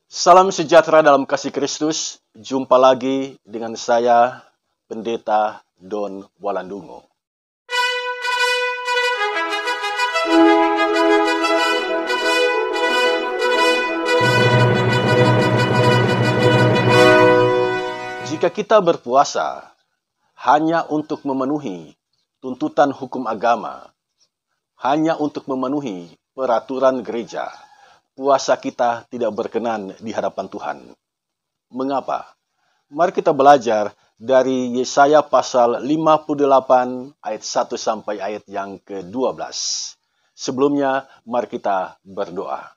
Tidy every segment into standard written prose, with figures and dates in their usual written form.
Salam sejahtera dalam kasih Kristus. Jumpa lagi dengan saya, Pendeta Don Walandungo. Jika kita berpuasa hanya untuk memenuhi tuntutan hukum agama, hanya untuk memenuhi peraturan gereja, puasa kita tidak berkenan di hadapan Tuhan. Mengapa? Mari kita belajar dari Yesaya pasal 58 ayat 1 sampai ayat yang ke-12. Sebelumnya, mari kita berdoa.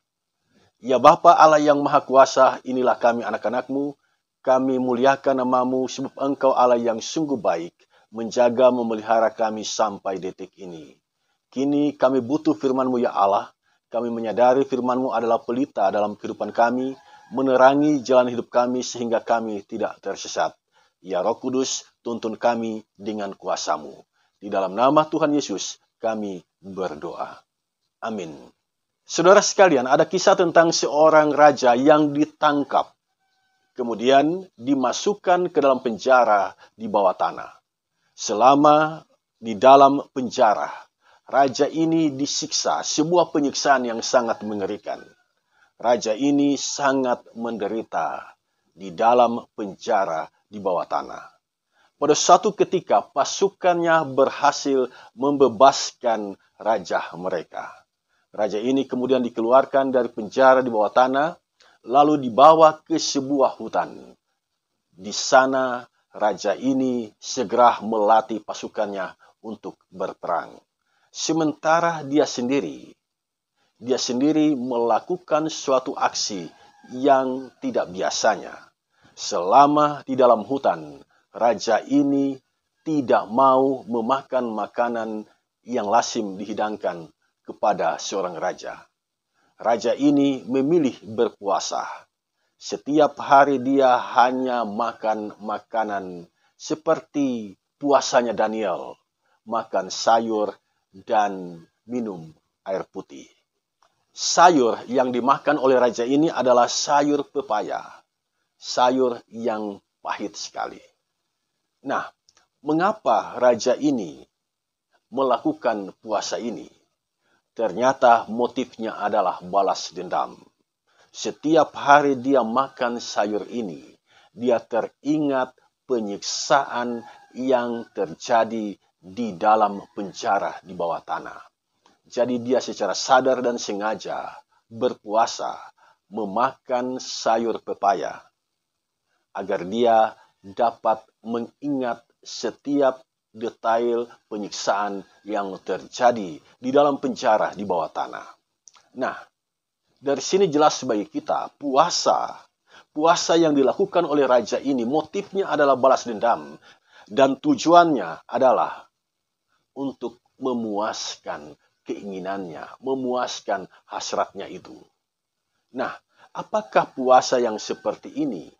Ya Bapa Allah yang Maha Kuasa, inilah kami anak-anak-Mu. Kami muliakan nama-Mu sebab Engkau Allah yang sungguh baik, menjaga memelihara kami sampai detik ini. Kini kami butuh firman-Mu ya Allah. Kami menyadari firman-Mu adalah pelita dalam kehidupan kami, menerangi jalan hidup kami sehingga kami tidak tersesat. Ya Roh Kudus, tuntun kami dengan kuasa-Mu. Di dalam nama Tuhan Yesus, kami berdoa. Amin. Saudara sekalian, ada kisah tentang seorang raja yang ditangkap, kemudian dimasukkan ke dalam penjara di bawah tanah. Selama di dalam penjara, raja ini disiksa, sebuah penyiksaan yang sangat mengerikan. Raja ini sangat menderita di dalam penjara di bawah tanah. Pada suatu ketika, pasukannya berhasil membebaskan raja mereka. Raja ini kemudian dikeluarkan dari penjara di bawah tanah, lalu dibawa ke sebuah hutan. Di sana, raja ini segera melatih pasukannya untuk berperang. Sementara dia sendiri melakukan suatu aksi yang tidak biasanya. Selama di dalam hutan, raja ini tidak mau memakan makanan yang lazim dihidangkan kepada seorang raja. Raja ini memilih berpuasa. Setiap hari dia hanya makan makanan seperti puasanya Daniel, makan sayur dan minum air putih. Sayur yang dimakan oleh raja ini adalah sayur pepaya, sayur yang pahit sekali. Nah, mengapa raja ini melakukan puasa ini? Ternyata motifnya adalah balas dendam. Setiap hari dia makan sayur ini, dia teringat penyiksaan yang terjadi di dalam penjara di bawah tanah. Jadi dia secara sadar dan sengaja berpuasa memakan sayur pepaya agar dia dapat mengingat setiap detail penyiksaan yang terjadi di dalam penjara di bawah tanah. Nah, dari sini jelas bagi kita, puasa yang dilakukan oleh raja ini motifnya adalah balas dendam dan tujuannya adalah untuk memuaskan keinginannya, memuaskan hasratnya itu. Nah, apakah puasa yang seperti ini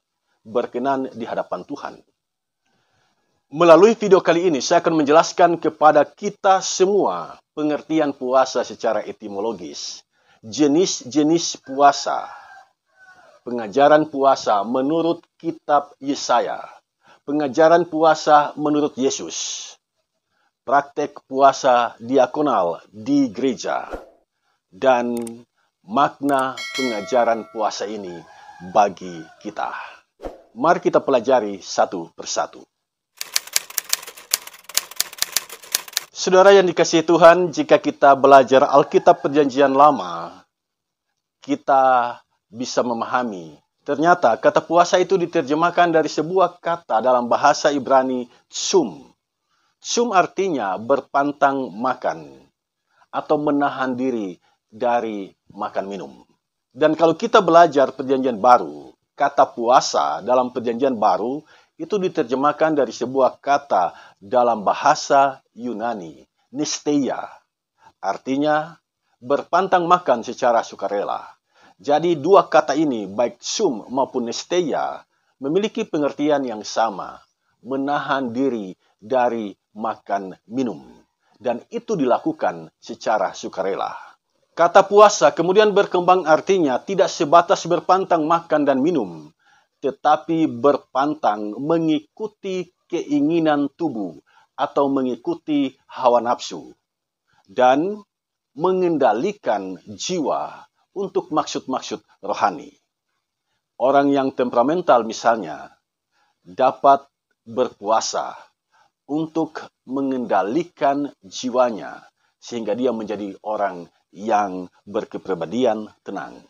berkenan di hadapan Tuhan? Melalui video kali ini, saya akan menjelaskan kepada kita semua pengertian puasa secara etimologis, jenis-jenis puasa, pengajaran puasa menurut kitab Yesaya, pengajaran puasa menurut Yesus, praktek puasa diakonal di gereja, dan makna pengajaran puasa ini bagi kita. Mari kita pelajari satu persatu. Saudara yang dikasihi Tuhan, jika kita belajar Alkitab Perjanjian Lama, kita bisa memahami. Ternyata kata puasa itu diterjemahkan dari sebuah kata dalam bahasa Ibrani, tsum. Tsum artinya berpantang makan atau menahan diri dari makan minum. Dan kalau kita belajar Perjanjian Baru, kata puasa dalam Perjanjian Baru itu diterjemahkan dari sebuah kata dalam bahasa Yunani, nesteia. Artinya berpantang makan secara sukarela. Jadi dua kata ini, baik tsum maupun nesteia, memiliki pengertian yang sama, menahan diri dari makan minum. Dan itu dilakukan secara sukarela. Kata puasa kemudian berkembang artinya tidak sebatas berpantang makan dan minum, tetapi berpantang mengikuti keinginan tubuh atau mengikuti hawa nafsu dan mengendalikan jiwa untuk maksud-maksud rohani. Orang yang temperamental misalnya dapat berpuasa untuk mengendalikan jiwanya sehingga dia menjadi orang yang berkepribadian tenang.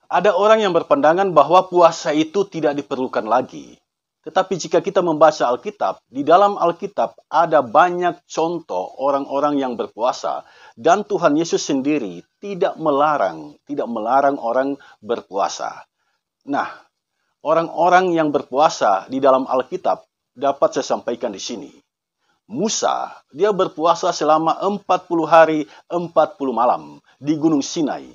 Ada orang yang berpandangan bahwa puasa itu tidak diperlukan lagi. Tetapi jika kita membaca Alkitab, di dalam Alkitab ada banyak contoh orang-orang yang berpuasa dan Tuhan Yesus sendiri tidak melarang orang berpuasa. Nah, orang-orang yang berpuasa di dalam Alkitab dapat saya sampaikan di sini. Musa, dia berpuasa selama 40 hari, 40 malam di Gunung Sinai.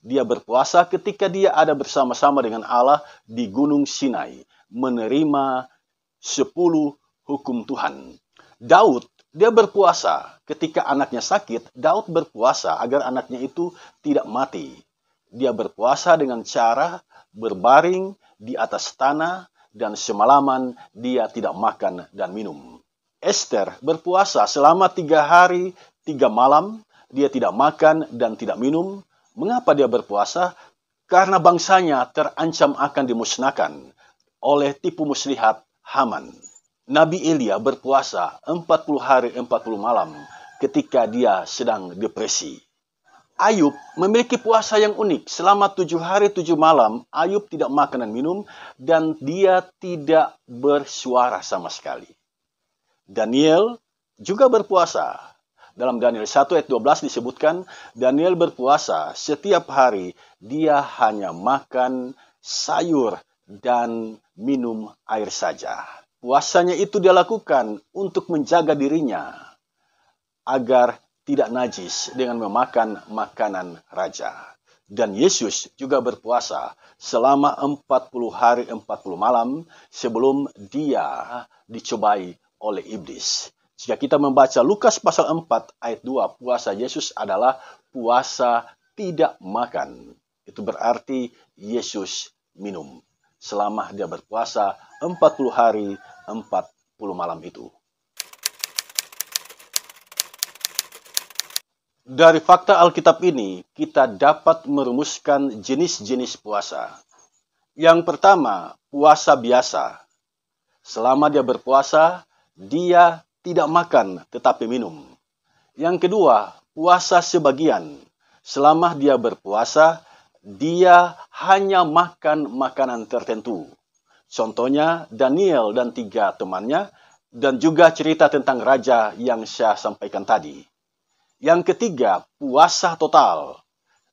Dia berpuasa ketika dia ada bersama-sama dengan Allah di Gunung Sinai, menerima 10 hukum Tuhan. Daud, dia berpuasa ketika anaknya sakit. Daud berpuasa agar anaknya itu tidak mati. Dia berpuasa dengan cara berbaring di atas tanah dan semalaman dia tidak makan dan minum. Esther berpuasa selama 3 hari, 3 malam. Dia tidak makan dan tidak minum. Mengapa dia berpuasa? Karena bangsanya terancam akan dimusnahkan oleh tipu muslihat Haman. Nabi Elia berpuasa 40 hari 40 malam ketika dia sedang depresi. Ayub memiliki puasa yang unik. Selama 7 hari 7 malam, Ayub tidak makan dan minum dan dia tidak bersuara sama sekali. Daniel juga berpuasa. Dalam Daniel 1 ayat 12 disebutkan, Daniel berpuasa setiap hari, dia hanya makan sayur dan minum air saja. Puasanya itu dia lakukan untuk menjaga dirinya agar tidak najis dengan memakan makanan raja. Dan Yesus juga berpuasa selama 40 hari 40 malam sebelum dia dicobai oleh iblis. Jika kita membaca Lukas pasal 4 ayat 2, puasa Yesus adalah puasa tidak makan. Itu berarti Yesus minum selama dia berpuasa 40 hari 40 malam itu. Dari fakta Alkitab ini, kita dapat merumuskan jenis-jenis puasa. Yang pertama, puasa biasa. Selama dia berpuasa, dia tidak makan tetapi minum. Yang kedua, puasa sebagian. Selama dia berpuasa, dia hanya makan makanan tertentu. Contohnya Daniel dan 3 temannya, dan juga cerita tentang raja yang saya sampaikan tadi. Yang ketiga, puasa total.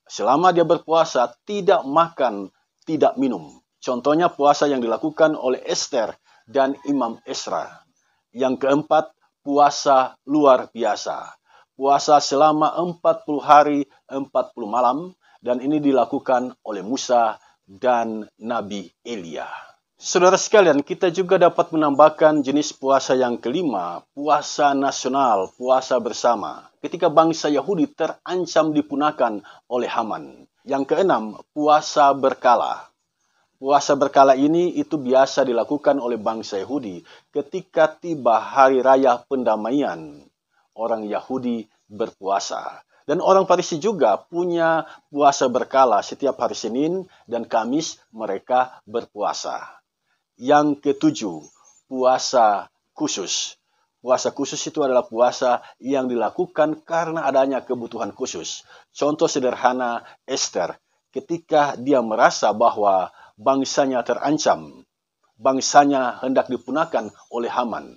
Selama dia berpuasa, tidak makan, tidak minum. Contohnya puasa yang dilakukan oleh Esther dan Imam Esra. Yang keempat, puasa luar biasa. Puasa selama 40 hari, 40 malam. Dan ini dilakukan oleh Musa dan Nabi Elia. Saudara sekalian, kita juga dapat menambahkan jenis puasa yang kelima, puasa nasional, puasa bersama. Ketika bangsa Yahudi terancam dipunahkan oleh Haman. Yang keenam, puasa berkala. Puasa berkala ini itu biasa dilakukan oleh bangsa Yahudi ketika tiba hari raya pendamaian. Orang Yahudi berpuasa. Dan orang Farisi juga punya puasa berkala setiap hari Senin dan Kamis mereka berpuasa. Yang ketujuh, puasa khusus. Puasa khusus itu adalah puasa yang dilakukan karena adanya kebutuhan khusus. Contoh sederhana Esther ketika dia merasa bahwa bangsanya terancam, bangsanya hendak dipunahkan oleh Haman.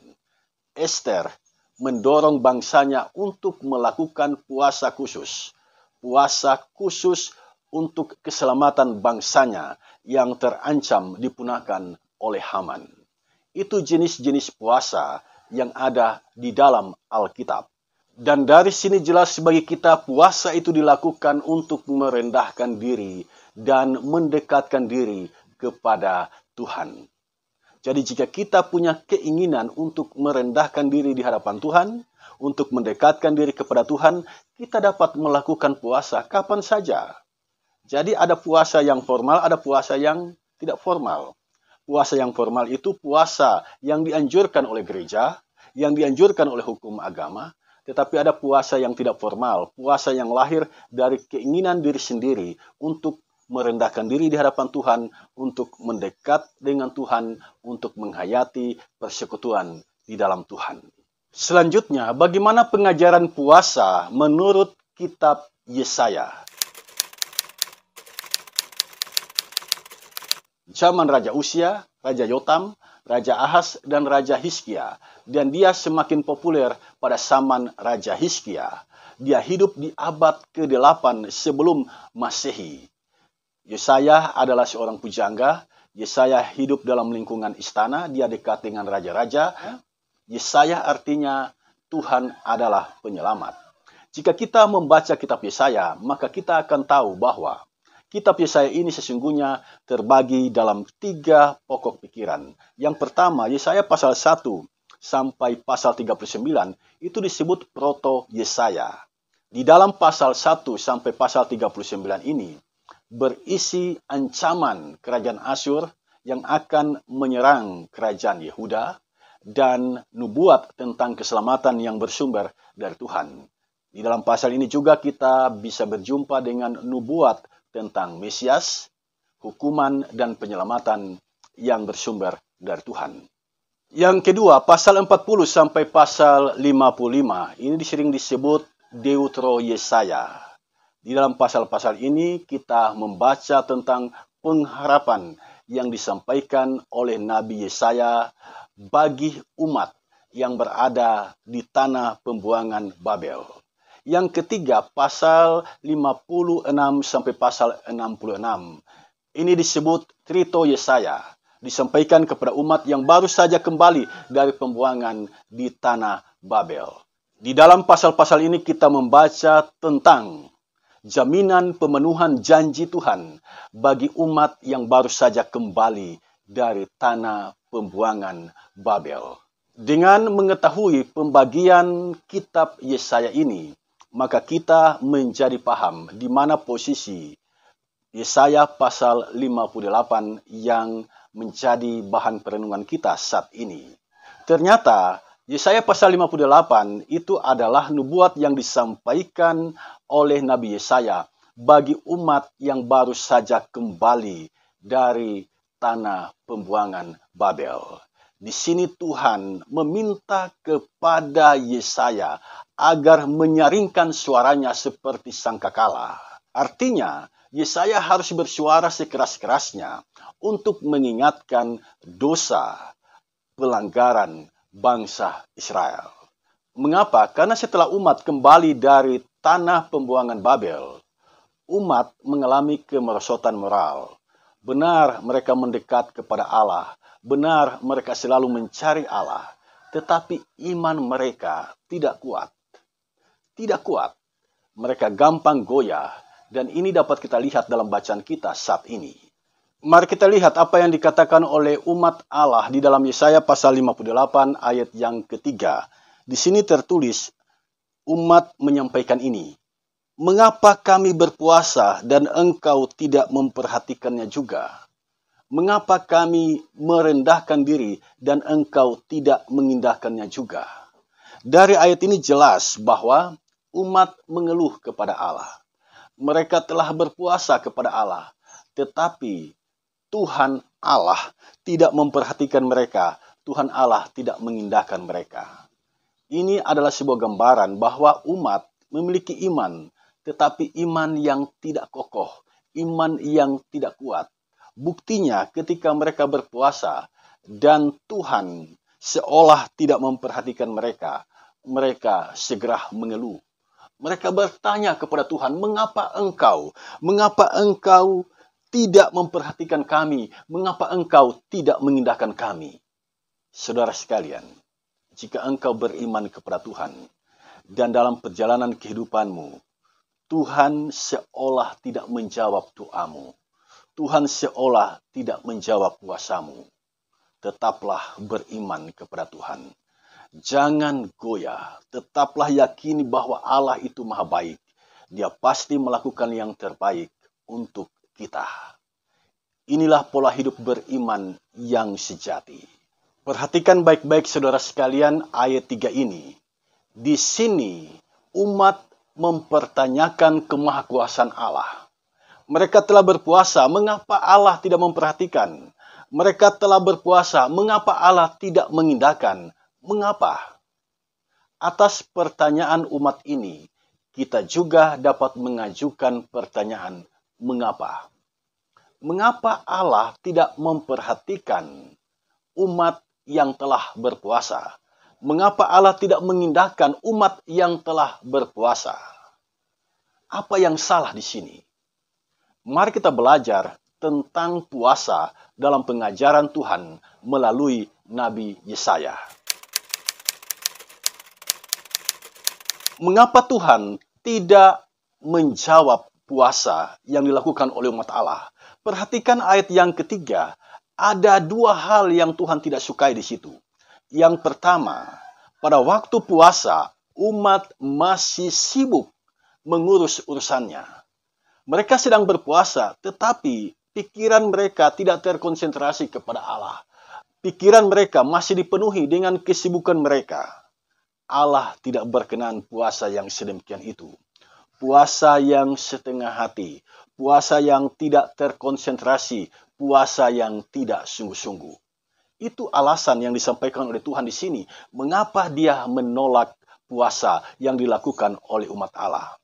Esther mendorong bangsanya untuk melakukan puasa khusus. Puasa khusus untuk keselamatan bangsanya yang terancam dipunahkan oleh Haman. Itu jenis-jenis puasa yang ada di dalam Alkitab. Dan dari sini jelas bagi kita puasa itu dilakukan untuk merendahkan diri dan mendekatkan diri kepada Tuhan. Jadi jika kita punya keinginan untuk merendahkan diri di hadapan Tuhan, untuk mendekatkan diri kepada Tuhan, kita dapat melakukan puasa kapan saja. Jadi ada puasa yang formal, ada puasa yang tidak formal. Puasa yang formal itu puasa yang dianjurkan oleh gereja, yang dianjurkan oleh hukum agama, tetapi ada puasa yang tidak formal, puasa yang lahir dari keinginan diri sendiri untuk merendahkan diri di hadapan Tuhan, untuk mendekat dengan Tuhan, untuk menghayati persekutuan di dalam Tuhan. Selanjutnya, bagaimana pengajaran puasa menurut kitab Yesaya? Zaman Raja Uzia, Raja Yotam, Raja Ahaz, dan Raja Hizkia. Dan dia semakin populer pada zaman Raja Hizkia. Dia hidup di abad ke-8 sebelum Masehi. Yesaya adalah seorang pujangga. Yesaya hidup dalam lingkungan istana. Dia dekat dengan raja-raja. Yesaya artinya Tuhan adalah penyelamat. Jika kita membaca kitab Yesaya, maka kita akan tahu bahwa kitab Yesaya ini sesungguhnya terbagi dalam 3 pokok pikiran. Yang pertama, Yesaya pasal 1 sampai pasal 39 itu disebut proto Yesaya. Di dalam pasal 1 sampai pasal 39 ini berisi ancaman kerajaan Asyur yang akan menyerang kerajaan Yehuda dan nubuat tentang keselamatan yang bersumber dari Tuhan. Di dalam pasal ini juga kita bisa berjumpa dengan nubuat tentang Mesias, hukuman dan penyelamatan yang bersumber dari Tuhan. Yang kedua, pasal 40 sampai pasal 55, ini sering disebut Deutero Yesaya. Di dalam pasal-pasal ini kita membaca tentang pengharapan yang disampaikan oleh Nabi Yesaya bagi umat yang berada di tanah pembuangan Babel. Yang ketiga, pasal 56 sampai pasal 66. Ini disebut Trito Yesaya, disampaikan kepada umat yang baru saja kembali dari pembuangan di tanah Babel. Di dalam pasal-pasal ini kita membaca tentang jaminan pemenuhan janji Tuhan bagi umat yang baru saja kembali dari tanah pembuangan Babel. Dengan mengetahui pembagian kitab Yesaya ini, maka kita menjadi paham di mana posisi Yesaya pasal 58 yang menjadi bahan perenungan kita saat ini. Ternyata Yesaya pasal 58 itu adalah nubuat yang disampaikan oleh Nabi Yesaya bagi umat yang baru saja kembali dari tanah pembuangan Babel. Di sini Tuhan meminta kepada Yesaya agar menyaringkan suaranya seperti sangkakala. Artinya, Yesaya harus bersuara sekeras-kerasnya untuk mengingatkan dosa, pelanggaran bangsa Israel. Mengapa? Karena setelah umat kembali dari tanah pembuangan Babel, umat mengalami kemerosotan moral. Benar mereka mendekat kepada Allah, benar mereka selalu mencari Allah, tetapi iman mereka tidak kuat. Tidak kuat. Mereka gampang goyah, dan ini dapat kita lihat dalam bacaan kita saat ini. Mari kita lihat apa yang dikatakan oleh umat Allah di dalam Yesaya pasal 58 ayat yang ketiga. Di sini tertulis, umat menyampaikan ini. Mengapa kami berpuasa dan engkau tidak memperhatikannya juga? Mengapa kami merendahkan diri dan engkau tidak mengindahkannya juga? Dari ayat ini jelas bahwa umat mengeluh kepada Allah. Mereka telah berpuasa kepada Allah, tetapi Tuhan Allah tidak memperhatikan mereka. Tuhan Allah tidak mengindahkan mereka. Ini adalah sebuah gambaran bahwa umat memiliki iman, tetapi iman yang tidak kokoh, iman yang tidak kuat. Buktinya ketika mereka berpuasa dan Tuhan seolah tidak memperhatikan mereka, mereka segera mengeluh. Mereka bertanya kepada Tuhan, mengapa engkau tidak memperhatikan kami? Mengapa engkau tidak mengindahkan kami? Saudara sekalian, jika engkau beriman kepada Tuhan dan dalam perjalanan kehidupanmu, Tuhan seolah tidak menjawab doamu. Tuhan seolah tidak menjawab puasamu. Tetaplah beriman kepada Tuhan. Jangan goyah, tetaplah yakini bahwa Allah itu maha baik. Dia pasti melakukan yang terbaik untuk kita. Inilah pola hidup beriman yang sejati. Perhatikan baik-baik saudara sekalian ayat 3 ini. Di sini umat mempertanyakan kemahakuasaan Allah. Mereka telah berpuasa, mengapa Allah tidak memperhatikan? Mereka telah berpuasa, mengapa Allah tidak mengindahkan? Mengapa? Atas pertanyaan umat ini, kita juga dapat mengajukan pertanyaan, mengapa? Mengapa Allah tidak memperhatikan umat yang telah berpuasa? Mengapa Allah tidak mengindahkan umat yang telah berpuasa? Apa yang salah di sini? Mari kita belajar tentang puasa dalam pengajaran Tuhan melalui Nabi Yesaya. Mengapa Tuhan tidak menjawab puasa yang dilakukan oleh umat Allah? Perhatikan ayat yang ketiga. Ada dua hal yang Tuhan tidak sukai di situ. Yang pertama, pada waktu puasa, umat masih sibuk mengurus urusannya. Mereka sedang berpuasa, tetapi pikiran mereka tidak terkonsentrasi kepada Allah. Pikiran mereka masih dipenuhi dengan kesibukan mereka. Allah tidak berkenan puasa yang sedemikian itu. Puasa yang setengah hati, puasa yang tidak terkonsentrasi, puasa yang tidak sungguh-sungguh. Itu alasan yang disampaikan oleh Tuhan di sini. Mengapa dia menolak puasa yang dilakukan oleh umat Allah?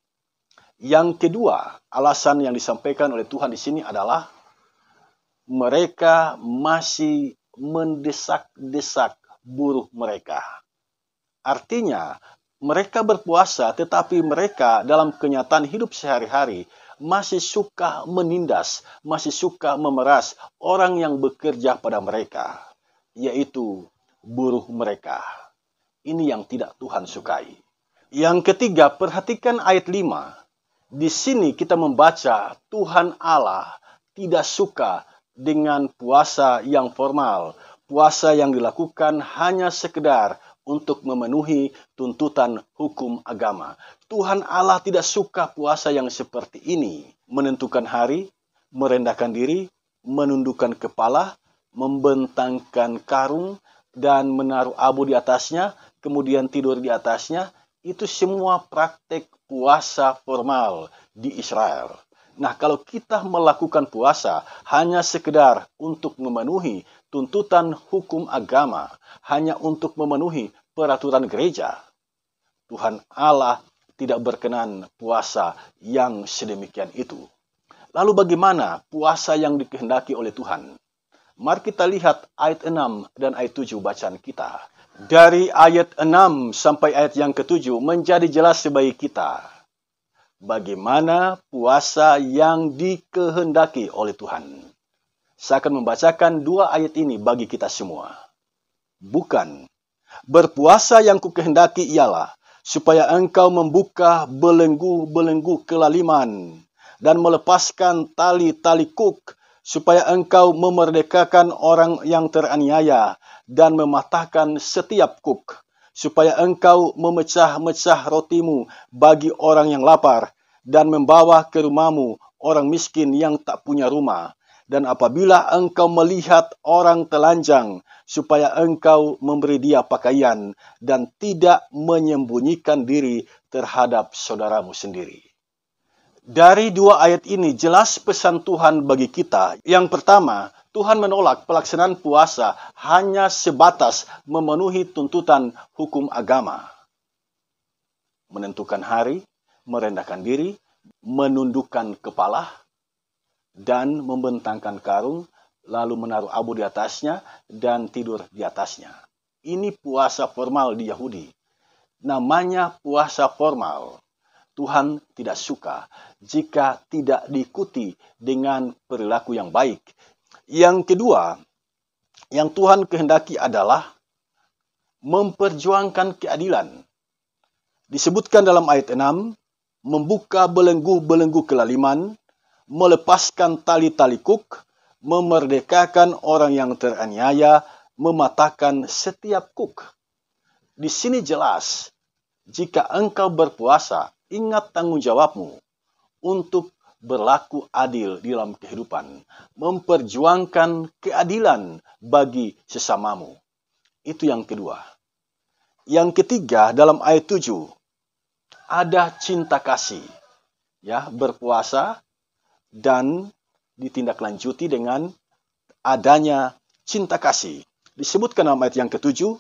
Yang kedua, alasan yang disampaikan oleh Tuhan di sini adalah mereka masih mendesak-desak buruh mereka. Artinya, mereka berpuasa tetapi mereka dalam kenyataan hidup sehari-hari masih suka menindas, masih suka memeras orang yang bekerja pada mereka, yaitu buruh mereka. Ini yang tidak Tuhan sukai. Yang ketiga, perhatikan ayat 5. Di sini kita membaca Tuhan Allah tidak suka dengan puasa yang formal, puasa yang dilakukan hanya sekedar untuk memenuhi tuntutan hukum agama. Tuhan Allah tidak suka puasa yang seperti ini. Menentukan hari, merendahkan diri, menundukkan kepala, membentangkan karung, dan menaruh abu di atasnya, kemudian tidur di atasnya. Itu semua praktek puasa formal di Israel. Nah, kalau kita melakukan puasa hanya sekedar untuk memenuhi tuntutan hukum agama, hanya untuk memenuhi peraturan gereja, Tuhan Allah tidak berkenan puasa yang sedemikian itu. Lalu bagaimana puasa yang dikehendaki oleh Tuhan? Mari kita lihat ayat 6 dan ayat 7 bacaan kita. Dari ayat 6 sampai ayat yang ke-7 menjadi jelas bagi kita bagaimana puasa yang dikehendaki oleh Tuhan. Saya akan membacakan dua ayat ini bagi kita semua. Bukan, berpuasa yang kukehendaki ialah supaya engkau membuka belenggu-belenggu kelaliman dan melepaskan tali-tali kuk, supaya engkau memerdekakan orang yang teraniaya dan mematahkan setiap kuk, supaya engkau memecah-mecah rotimu bagi orang yang lapar dan membawa ke rumahmu orang miskin yang tak punya rumah. Dan apabila engkau melihat orang telanjang, supaya engkau memberi dia pakaian dan tidak menyembunyikan diri terhadap saudaramu sendiri. Dari dua ayat ini jelas pesan Tuhan bagi kita. Yang pertama, Tuhan menolak pelaksanaan puasa hanya sebatas memenuhi tuntutan hukum agama. Menentukan hari, merendahkan diri, menundukkan kepala, dan membentangkan karung, lalu menaruh abu di atasnya dan tidur di atasnya. Ini puasa formal di Yahudi. Namanya puasa formal. Tuhan tidak suka jika tidak diikuti dengan perilaku yang baik. Yang kedua, yang Tuhan kehendaki adalah memperjuangkan keadilan. Disebutkan dalam ayat 6, membuka belenggu-belenggu kelaliman, melepaskan tali-tali kuk, memerdekakan orang yang teraniaya, mematahkan setiap kuk. Di sini jelas, jika engkau berpuasa, ingat tanggung jawabmu untuk berlaku adil di dalam kehidupan, memperjuangkan keadilan bagi sesamamu. Itu yang kedua. Yang ketiga, dalam ayat 7, ada cinta kasih. Ya, berpuasa dan ditindaklanjuti dengan adanya cinta kasih. Disebutkan dalam ayat yang ketujuh,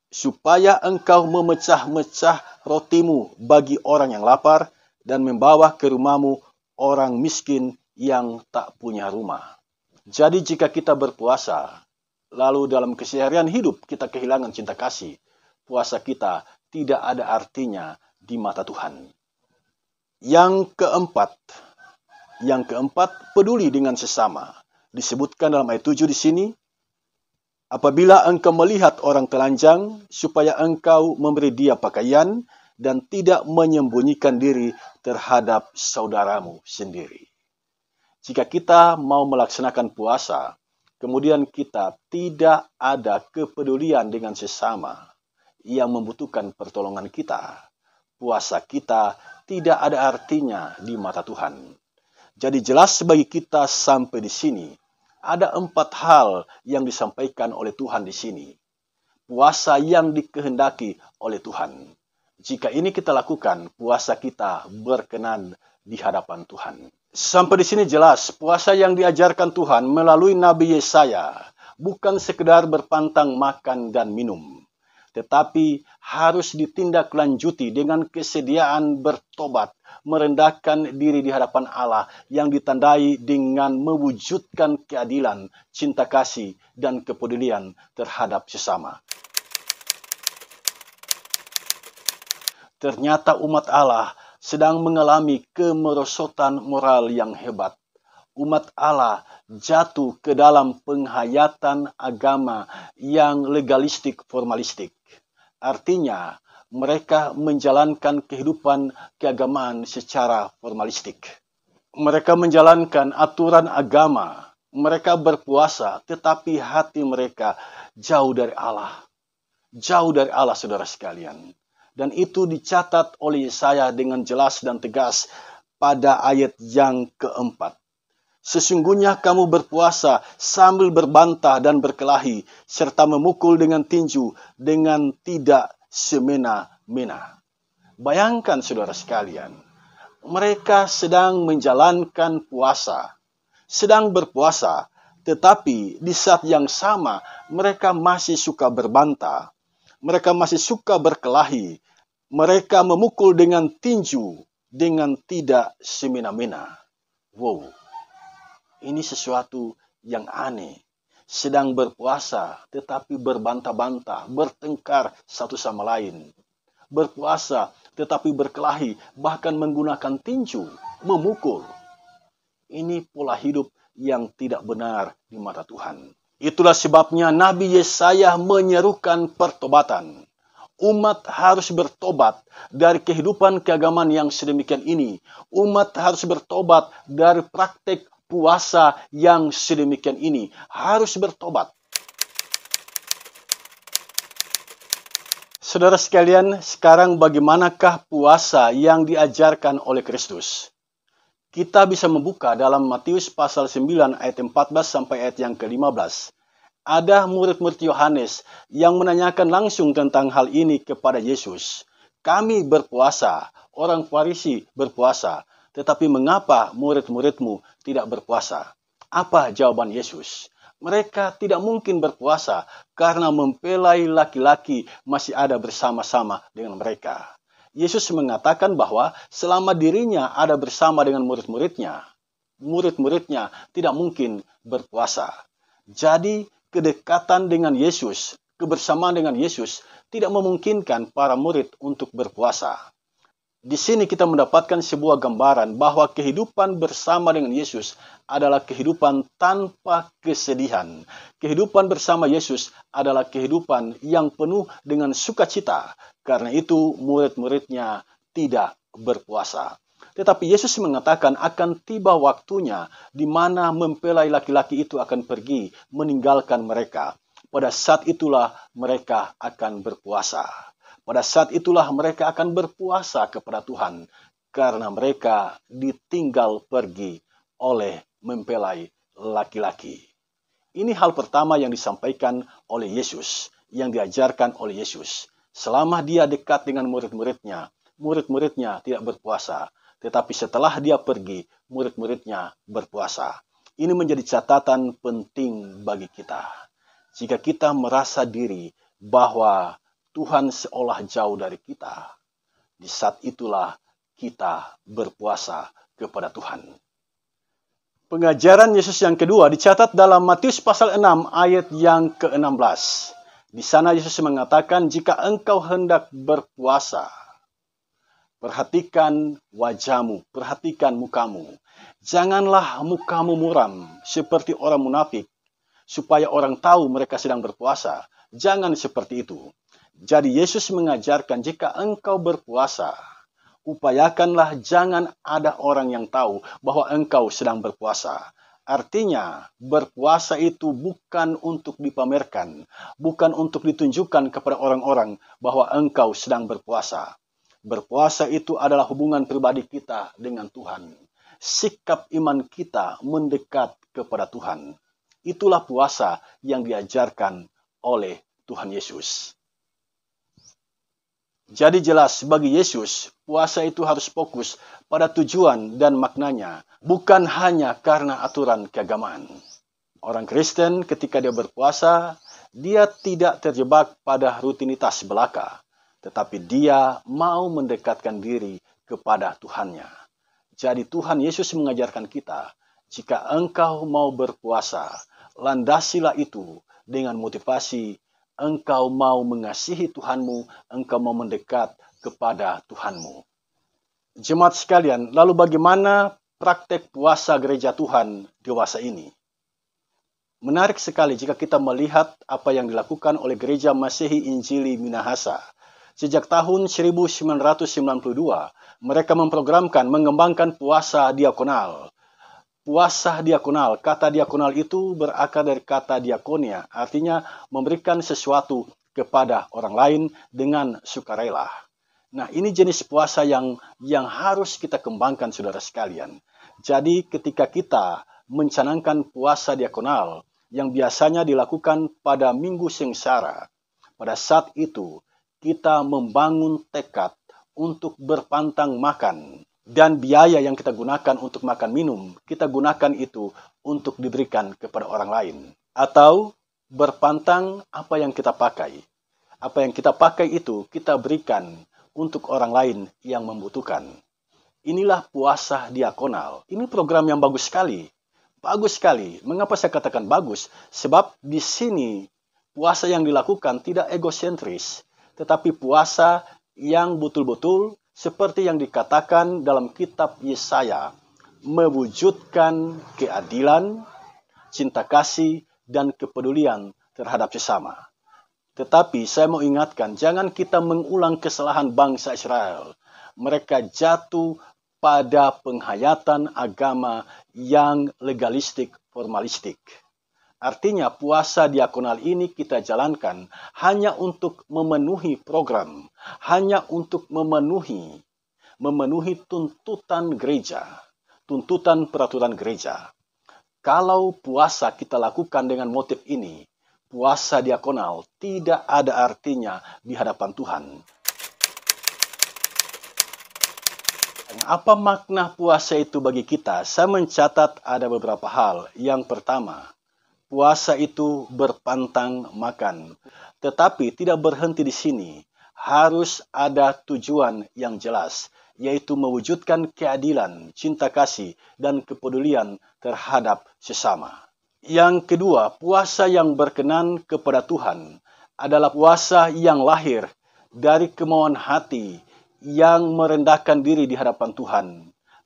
supaya engkau memecah-mecah rotimu bagi orang yang lapar dan membawa ke rumahmu orang miskin yang tak punya rumah. Jadi jika kita berpuasa, lalu dalam keseharian hidup kita kehilangan cinta kasih, puasa kita tidak ada artinya di mata Tuhan. Yang keempat, peduli dengan sesama. Disebutkan dalam ayat 7 di sini, apabila engkau melihat orang telanjang, supaya engkau memberi dia pakaian dan tidak menyembunyikan diri terhadap saudaramu sendiri. Jika kita mau melaksanakan puasa, kemudian kita tidak ada kepedulian dengan sesama yang membutuhkan pertolongan kita, puasa kita tidak ada artinya di mata Tuhan. Jadi jelas bagi kita sampai di sini, ada 4 hal yang disampaikan oleh Tuhan di sini. Puasa yang dikehendaki oleh Tuhan. Jika ini kita lakukan, puasa kita berkenan di hadapan Tuhan. Sampai di sini jelas, puasa yang diajarkan Tuhan melalui Nabi Yesaya bukan sekedar berpantang makan dan minum, tetapi harus ditindaklanjuti dengan kesediaan bertobat, merendahkan diri di hadapan Allah yang ditandai dengan mewujudkan keadilan, cinta kasih, dan kepedulian terhadap sesama. Ternyata umat Allah sedang mengalami kemerosotan moral yang hebat. Umat Allah jatuh ke dalam penghayatan agama yang legalistik formalistik. Artinya, mereka menjalankan kehidupan keagamaan secara formalistik. Mereka menjalankan aturan agama. Mereka berpuasa, tetapi hati mereka jauh dari Allah. Jauh dari Allah, saudara sekalian. Dan itu dicatat oleh Yesaya dengan jelas dan tegas pada ayat yang keempat. Sesungguhnya kamu berpuasa sambil berbantah dan berkelahi, serta memukul dengan tinju dengan tidak semena-mena. Bayangkan saudara sekalian, mereka sedang menjalankan puasa, sedang berpuasa, tetapi di saat yang sama mereka masih suka berbantah, mereka masih suka berkelahi, mereka memukul dengan tinju dengan tidak semena-mena. Wow, ini sesuatu yang aneh. Sedang berpuasa tetapi berbantah-bantah, bertengkar satu sama lain. Berpuasa tetapi berkelahi, bahkan menggunakan tinju, memukul. Ini pola hidup yang tidak benar di mata Tuhan. Itulah sebabnya Nabi Yesaya menyerukan pertobatan. Umat harus bertobat dari kehidupan keagamaan yang sedemikian ini. Umat harus bertobat dari praktek puasa yang sedemikian ini. Harus bertobat. Saudara sekalian, sekarang bagaimanakah puasa yang diajarkan oleh Kristus? Kita bisa membuka dalam Matius pasal 9 ayat 14 sampai ayat yang ke-15. Ada murid-murid Yohanes yang menanyakan langsung tentang hal ini kepada Yesus. Kami berpuasa, orang Farisi berpuasa, tetapi mengapa murid-muridmu tidak berpuasa? Apa jawaban Yesus? Mereka tidak mungkin berpuasa karena mempelai laki-laki masih ada bersama-sama dengan mereka. Yesus mengatakan bahwa selama dirinya ada bersama dengan murid-muridnya tidak mungkin berpuasa. Jadi, kedekatan dengan Yesus, kebersamaan dengan Yesus tidak memungkinkan para murid untuk berpuasa. Di sini kita mendapatkan sebuah gambaran bahwa kehidupan bersama dengan Yesus adalah kehidupan tanpa kesedihan. Kehidupan bersama Yesus adalah kehidupan yang penuh dengan sukacita. Karena itu murid-muridnya tidak berpuasa. Tetapi Yesus mengatakan akan tiba waktunya di mana mempelai laki-laki itu akan pergi meninggalkan mereka. pada saat itulah mereka akan berpuasa. Pada saat itulah mereka akan berpuasa kepada Tuhan, karena mereka ditinggal pergi oleh mempelai laki-laki. Ini hal pertama yang disampaikan oleh Yesus, yang diajarkan oleh Yesus. Selama dia dekat dengan murid-muridnya, murid-muridnya tidak berpuasa. Tetapi setelah dia pergi, murid-muridnya berpuasa. Ini menjadi catatan penting bagi kita. Jika kita merasa diri bahwa Tuhan seolah jauh dari kita, di saat itulah kita berpuasa kepada Tuhan. Pengajaran Yesus yang kedua dicatat dalam Matius pasal 6 ayat yang ke-16. Di sana Yesus mengatakan, jika engkau hendak berpuasa, perhatikan wajahmu, perhatikan mukamu. Janganlah mukamu muram seperti orang munafik, supaya orang tahu mereka sedang berpuasa. Jangan seperti itu. Jadi Yesus mengajarkan jika engkau berpuasa, upayakanlah jangan ada orang yang tahu bahwa engkau sedang berpuasa. Artinya, berpuasa itu bukan untuk dipamerkan, bukan untuk ditunjukkan kepada orang-orang bahwa engkau sedang berpuasa. Berpuasa itu adalah hubungan pribadi kita dengan Tuhan. Sikap iman kita mendekat kepada Tuhan. Itulah puasa yang diajarkan oleh Tuhan Yesus. Jadi jelas bagi Yesus, puasa itu harus fokus pada tujuan dan maknanya, bukan hanya karena aturan keagamaan. Orang Kristen ketika dia berpuasa, dia tidak terjebak pada rutinitas belaka, tetapi dia mau mendekatkan diri kepada Tuhannya. Jadi Tuhan Yesus mengajarkan kita, jika engkau mau berpuasa, landasilah itu dengan motivasi engkau mau mengasihi Tuhanmu, engkau mau mendekat kepada Tuhanmu. Jemaat sekalian, lalu bagaimana praktek puasa gereja Tuhan dewasa ini? Menarik sekali jika kita melihat apa yang dilakukan oleh gereja Masehi Injili Minahasa. Sejak tahun 1992, mereka memprogramkan mengembangkan puasa diakonal. Puasa diakonal, kata diakonal itu berakar dari kata diakonia, artinya memberikan sesuatu kepada orang lain dengan sukarela. Nah, ini jenis puasa yang harus kita kembangkan, saudara sekalian. Jadi ketika kita mencanangkan puasa diakonal yang biasanya dilakukan pada Minggu Sengsara, pada saat itu kita membangun tekad untuk berpantang makan. Dan biaya yang kita gunakan untuk makan minum, kita gunakan itu untuk diberikan kepada orang lain. Atau berpantang apa yang kita pakai. Apa yang kita pakai itu kita berikan untuk orang lain yang membutuhkan. Inilah puasa diakonal. Ini program yang bagus sekali. Bagus sekali. Mengapa saya katakan bagus? Sebab di sini puasa yang dilakukan tidak egosentris. Tetapi puasa yang betul-betul seperti yang dikatakan dalam kitab Yesaya, mewujudkan keadilan, cinta kasih, dan kepedulian terhadap sesama. Tetapi saya mau ingatkan, jangan kita mengulang kesalahan bangsa Israel. Mereka jatuh pada penghayatan agama yang legalistik, formalistik. Artinya puasa diakonal ini kita jalankan hanya untuk memenuhi program, hanya untuk memenuhi tuntutan gereja, tuntutan peraturan gereja. Kalau puasa kita lakukan dengan motif ini, puasa diakonal tidak ada artinya di hadapan Tuhan. Apa makna puasa itu bagi kita? Saya mencatat ada beberapa hal. Yang pertama, puasa itu berpantang makan, tetapi tidak berhenti di sini. Harus ada tujuan yang jelas, yaitu mewujudkan keadilan, cinta kasih, dan kepedulian terhadap sesama. Yang kedua, puasa yang berkenan kepada Tuhan adalah puasa yang lahir dari kemauan hati yang merendahkan diri di hadapan Tuhan,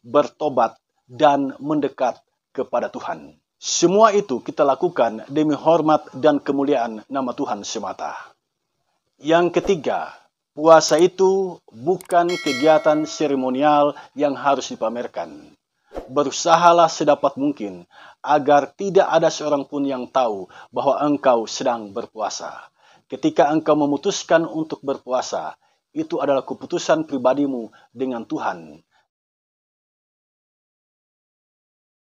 bertobat, dan mendekat kepada Tuhan. Semua itu kita lakukan demi hormat dan kemuliaan nama Tuhan semata. Yang ketiga, puasa itu bukan kegiatan seremonial yang harus dipamerkan. berusahalah sedapat mungkin agar tidak ada seorang pun yang tahu bahwa engkau sedang berpuasa. Ketika engkau memutuskan untuk berpuasa, itu adalah keputusan pribadimu dengan Tuhan.